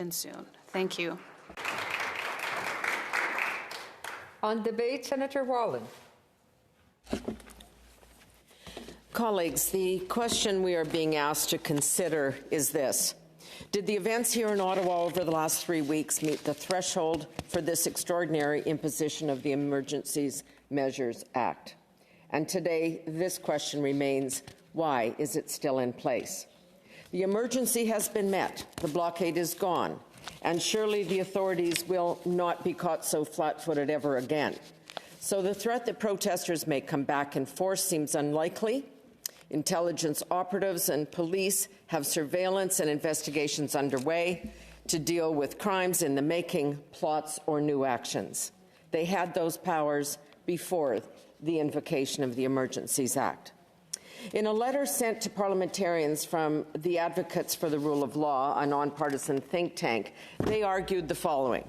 legislation soon. Thank you. On debate, Senator Wallin. Colleagues, the question we are being asked to consider is this. Did the events here in Ottawa over the last 3 weeks meet the threshold for this extraordinary imposition of the Emergencies Measures Act? And today, this question remains, why is it still in place? The emergency has been met, the blockade is gone, and surely the authorities will not be caught so flat-footed ever again. So the threat that protesters may come back in force seems unlikely. Intelligence operatives and police have surveillance and investigations underway to deal with crimes in the making, plots or new actions. They had those powers before the invocation of the Emergencies Act. In a letter sent to parliamentarians from the Advocates for the Rule of Law, a nonpartisan think tank, they argued the following.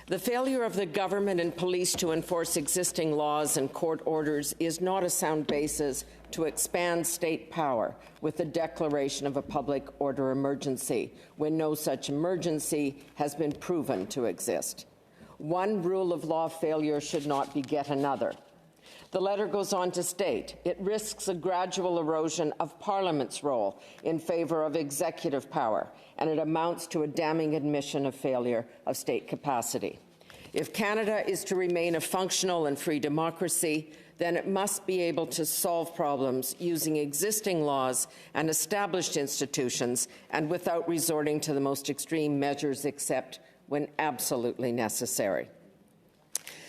The failure of the government and police to enforce existing laws and court orders is not a sound basis to expand state power with the declaration of a public order emergency when no such emergency has been proven to exist. One rule of law failure should not beget another. The letter goes on to state, it risks a gradual erosion of Parliament's role in favour of executive power, and it amounts to a damning admission of failure of state capacity. If Canada is to remain a functional and free democracy, then it must be able to solve problems using existing laws and established institutions and without resorting to the most extreme measures except when absolutely necessary.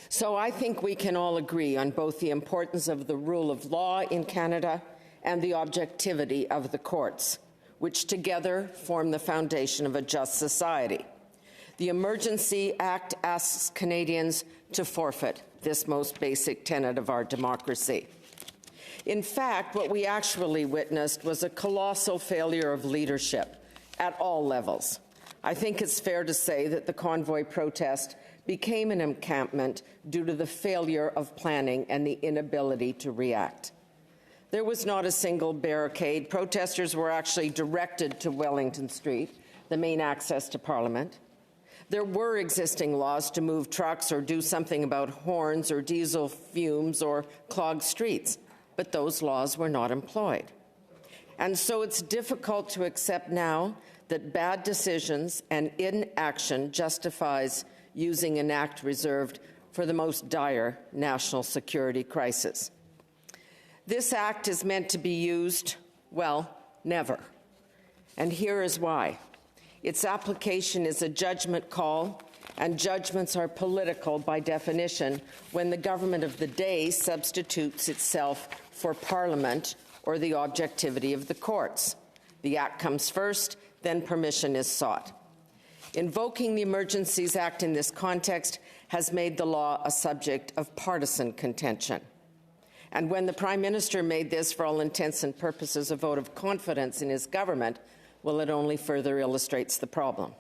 So I think we can all agree on both the importance of the rule of law in Canada and the objectivity of the courts, which together form the foundation of a just society. The Emergency Act asks Canadians to forfeit this most basic tenet of our democracy. In fact, what we actually witnessed was a colossal failure of leadership at all levels. I think it's fair to say that the convoy protest became an encampment due to the failure of planning and the inability to react. There was not a single barricade. Protesters were actually directed to Wellington Street, the main access to Parliament. There were existing laws to move trucks or do something about horns or diesel fumes or clogged streets, but those laws were not employed. And so it's difficult to accept now that bad decisions and inaction justifies using an act reserved for the most dire national security crisis. This act is meant to be used, well, never. And here is why. Its application is a judgment call, and judgments are political by definition when the government of the day substitutes itself for Parliament or the objectivity of the courts. The act comes first, then permission is sought. Invoking the Emergencies Act in this context has made the law a subject of partisan contention. And when the Prime Minister made this, for all intents and purposes, a vote of confidence in his government, well, it only further illustrates the problem.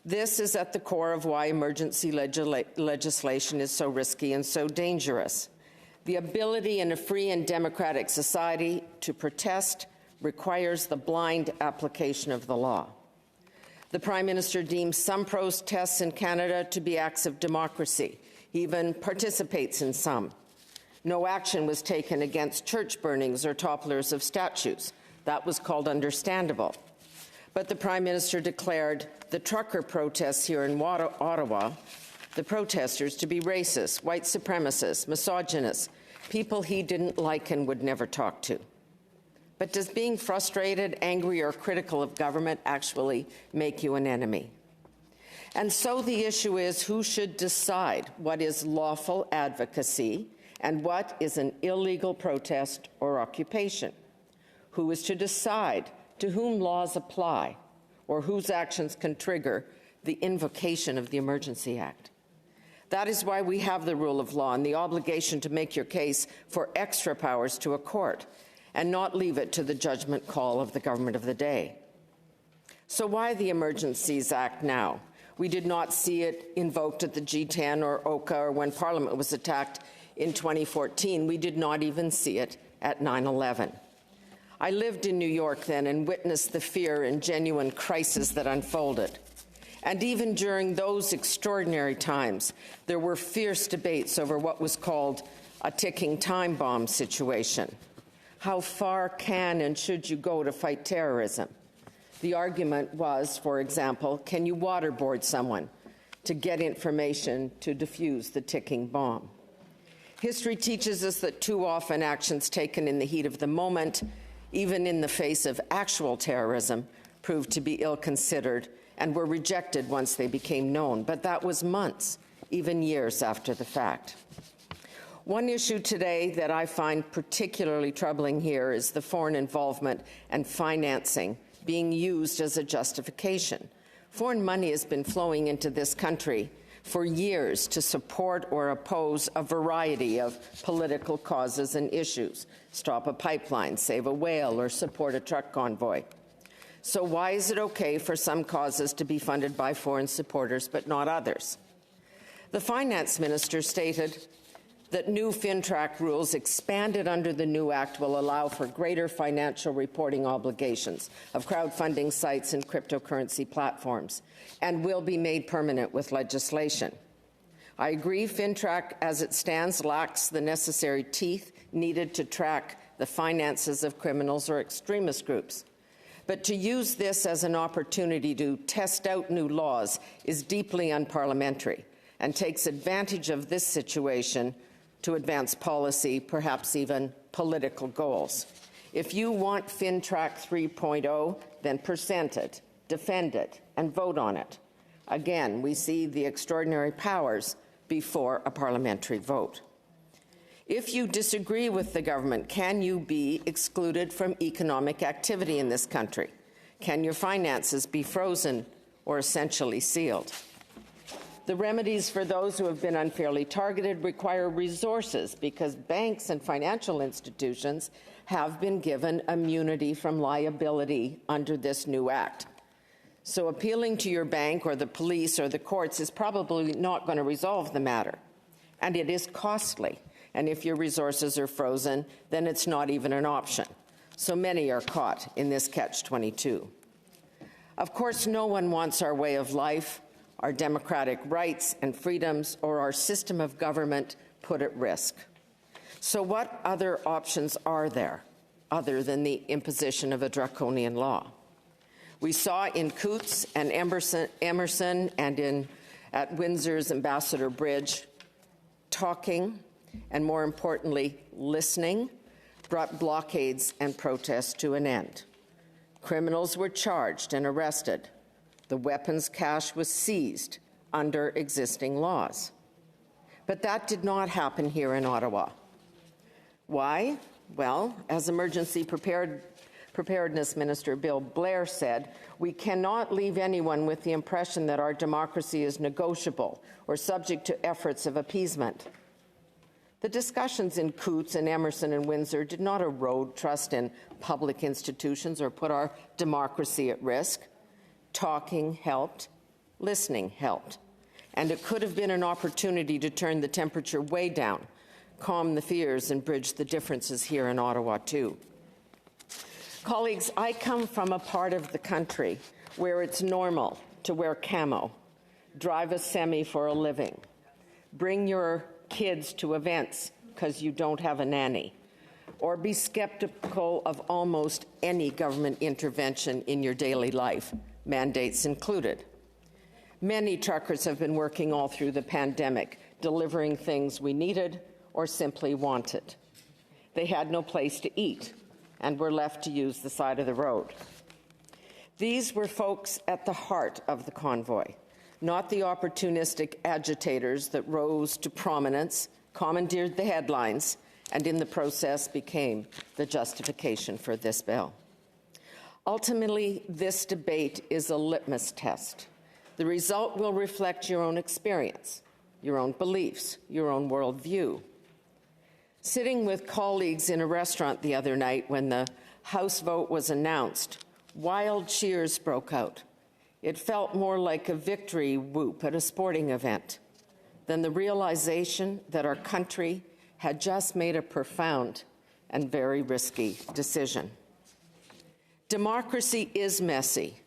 This is at the core of why emergency legislation is so risky and so dangerous. The ability in a free and democratic society to protest requires the blind application of the law. The Prime Minister deems some protests in Canada to be acts of democracy. He even participates in some. No action was taken against church burnings or topplers of statues. That was called understandable. But the Prime Minister declared the trucker protests here in Ottawa, the protesters, to be racist, white supremacists, misogynists, people he didn't like and would never talk to. But does being frustrated, angry, or critical of government actually make you an enemy? And so the issue is who should decide what is lawful advocacy and what is an illegal protest or occupation? Who is to decide to whom laws apply or whose actions can trigger the invocation of the Emergency Act? That is why we have the rule of law and the obligation to make your case for extra powers to a court and not leave it to the judgment call of the government of the day. So why the Emergencies Act now? We did not see it invoked at the G10 or OCA or when Parliament was attacked in 2014. We did not even see it at 9/11. I lived in New York then and witnessed the fear and genuine crisis that unfolded. And even during those extraordinary times, there were fierce debates over what was called a ticking time bomb situation. How far can and should you go to fight terrorism? The argument was, for example, can you waterboard someone to get information to defuse the ticking bomb? History teaches us that too often actions taken in the heat of the moment, even in the face of actual terrorism, proved to be ill-considered and were rejected once they became known. But that was months, even years after the fact. One issue today that I find particularly troubling here is the foreign involvement and financing being used as a justification. Foreign money has been flowing into this country for years to support or oppose a variety of political causes and issues. Stop a pipeline, save a whale, or support a truck convoy. So why is it okay for some causes to be funded by foreign supporters but not others? The finance minister stated that new Fintrac rules expanded under the new Act will allow for greater financial reporting obligations of crowdfunding sites and cryptocurrency platforms and will be made permanent with legislation. I agree Fintrac as it stands lacks the necessary teeth needed to track the finances of criminals or extremist groups. But to use this as an opportunity to test out new laws is deeply unparliamentary and takes advantage of this situation to advance policy, perhaps even political goals. If you want Fintrac 3.0, then present it, defend it, and vote on it. Again, we see the extraordinary powers before a parliamentary vote. If you disagree with the government, can you be excluded from economic activity in this country? Can your finances be frozen or essentially sealed? The remedies for those who have been unfairly targeted require resources because banks and financial institutions have been given immunity from liability under this new act. So appealing to your bank or the police or the courts is probably not going to resolve the matter. And it is costly. And if your resources are frozen, then it's not even an option. So many are caught in this catch-22. Of course, no one wants our way of life, our democratic rights and freedoms, or our system of government put at risk. So what other options are there other than the imposition of a draconian law? We saw in Coutts and Emerson and at Windsor's Ambassador Bridge, talking and, more importantly, listening brought blockades and protests to an end. Criminals were charged and arrested. The weapons cache was seized under existing laws. But that did not happen here in Ottawa. Why? Well, as Emergency Preparedness Minister Bill Blair said, we cannot leave anyone with the impression that our democracy is negotiable or subject to efforts of appeasement. The discussions in Coutts and Emerson and Windsor did not erode trust in public institutions or put our democracy at risk. Talking helped, listening helped, and it could have been an opportunity to turn the temperature way down, calm the fears, and bridge the differences here in Ottawa, too. Colleagues, I come from a part of the country where it's normal to wear camo, drive a semi for a living, bring your kids to events because you don't have a nanny, or be skeptical of almost any government intervention in your daily life, mandates included. Many truckers have been working all through the pandemic, delivering things we needed or simply wanted. They had no place to eat and were left to use the side of the road. These were folks at the heart of the convoy, not the opportunistic agitators that rose to prominence, commandeered the headlines, and in the process became the justification for this bill. Ultimately, this debate is a litmus test. The result will reflect your own experience, your own beliefs, your own worldview. Sitting with colleagues in a restaurant the other night when the House vote was announced, wild cheers broke out. It felt more like a victory whoop at a sporting event than the realization that our country had just made a profound and very risky decision. Democracy is messy.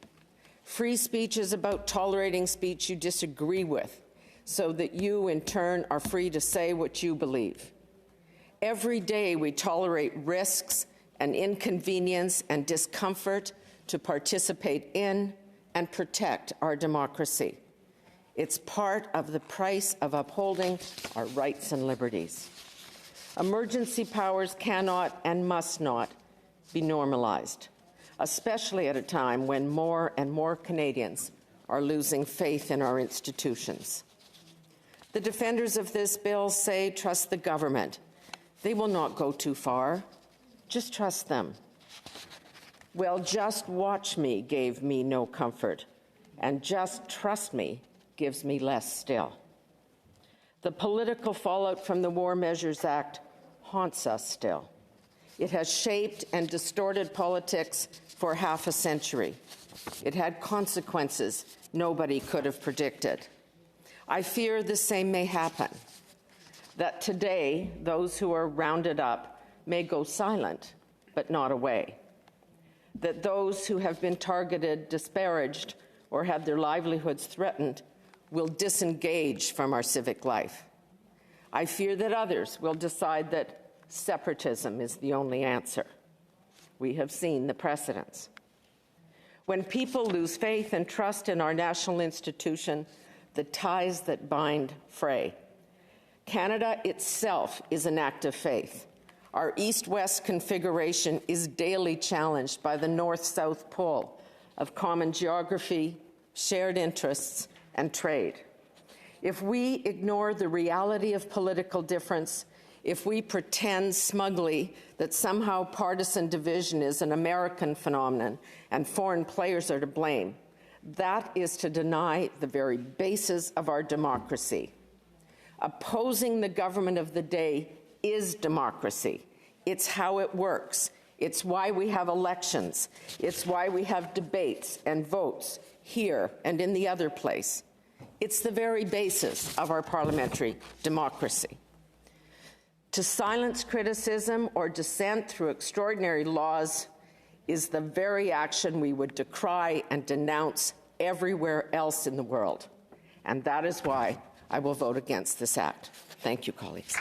Free speech is about tolerating speech you disagree with, so that you, in turn, are free to say what you believe. Every day we tolerate risks and inconvenience and discomfort to participate in and protect our democracy. It's part of the price of upholding our rights and liberties. Emergency powers cannot and must not be normalized, especially at a time when more and more Canadians are losing faith in our institutions. The defenders of this bill say trust the government. They will not go too far. Just trust them. Well, just watch me gave me no comfort, and just trust me gives me less still. The political fallout from the War Measures Act haunts us still. It has shaped and distorted politics for half a century. It had consequences nobody could have predicted. I fear the same may happen, that today those who are rounded up may go silent, but not away, that those who have been targeted, disparaged, or had their livelihoods threatened will disengage from our civic life. I fear that others will decide that separatism is the only answer. We have seen the precedents. When people lose faith and trust in our national institution, the ties that bind fray. Canada itself is an act of faith. Our east-west configuration is daily challenged by the north-south pull of common geography, shared interests, and trade. If we ignore the reality of political difference, if we pretend smugly that somehow partisan division is an American phenomenon and foreign players are to blame, that is to deny the very basis of our democracy. Opposing the government of the day is democracy. It's how it works. It's why we have elections. It's why we have debates and votes here and in the other place. It's the very basis of our parliamentary democracy. To silence criticism or dissent through extraordinary laws is the very action we would decry and denounce everywhere else in the world. And that is why I will vote against this act. Thank you, colleagues.